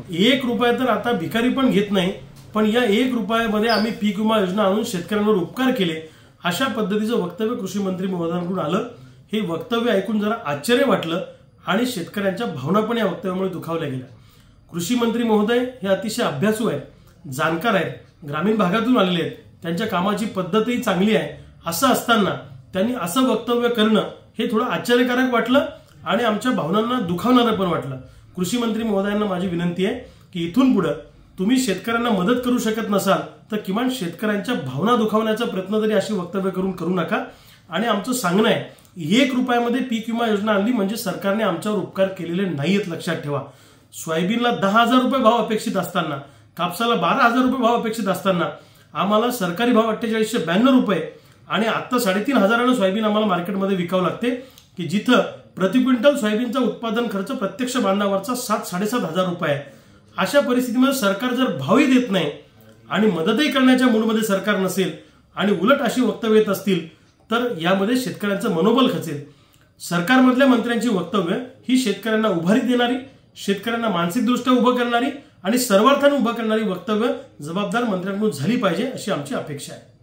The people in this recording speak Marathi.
1 रुपया तर आता भिकारी पण घेत नाही, पण या 1 रुपयामध्ये आम्ही पीक विमा योजना आणून शेतकऱ्यांवर उपकार केले, अशा पद्धतीचं वक्तव्य कृषी मंत्री महोदयांकडून आलं। हे वक्तव्य ऐकून जरा आश्चर्य वाटलं आणि शेतकऱ्यांच्या भावना पण या वक्तव्यामुळे दुखावल्या गेल्या। कृषी मंत्री महोदय हे अतिशय अभ्यासू आहेत, जाणकार आहेत, ग्रामीण भागातून आलेले आहेत, त्यांच्या कामाची पद्धतही चांगली आहे। असं असताना त्यांनी असं वक्तव्य करणं हे थोडं आश्चर्यकारक वाटलं आणि आमच्या भावनांना दुखावणारं पण वाटलं। कृषी मंत्री महोदयांना माझी विनंती आहे की इथून पुढे तुम्ही शेतकऱ्यांना मदत करू शकत नसाल तर किमान शेतकऱ्यांच्या भावना दुखावण्याचा प्रयत्न तरी अशी वक्तव्य करू नका। आणि आमचं सांगणं आहे 1 रुपयामध्ये पीक विमा योजना आणली म्हणजे सरकारने आमच्यावर उपकार केलेले नाहीत, लक्षात ठेवा। सोयाबीनला 10,000 रुपये भाव अपेक्षित असताना, कापसाला 12,000 रुपये भाव अपेक्षित असताना आम्हाला सरकारी भाव 4852 रुपये आणि आता 3,500 सोयाबीन आम्हाला मार्केटमध्ये विकावं लागते, की जिथं प्रति क्विंटल सोयाबीनचा उत्पादन खर्च प्रत्यक्ष बांधावरचा 7-7,500 रुपये आहे। अशा परिस्थितीमध्ये सरकार जर भावही देत नाही आणि मदतही करण्याच्या मूडमध्ये सरकार नसेल आणि उलट अशी वक्तव्य येत असतील तर यामध्ये शेतकऱ्यांचं मनोबल खचेल। सरकारमधल्या मंत्र्यांची वक्तव्य ही शेतकऱ्यांना उभारी देणारी, शेतकऱ्यांना मानसिकदृष्ट्या उभं करणारी आणि सर्वार्थाने उभं करणारी वक्तव्य जबाबदार मंत्र्यांकडून झाली पाहिजे अशी आमची अपेक्षा आहे।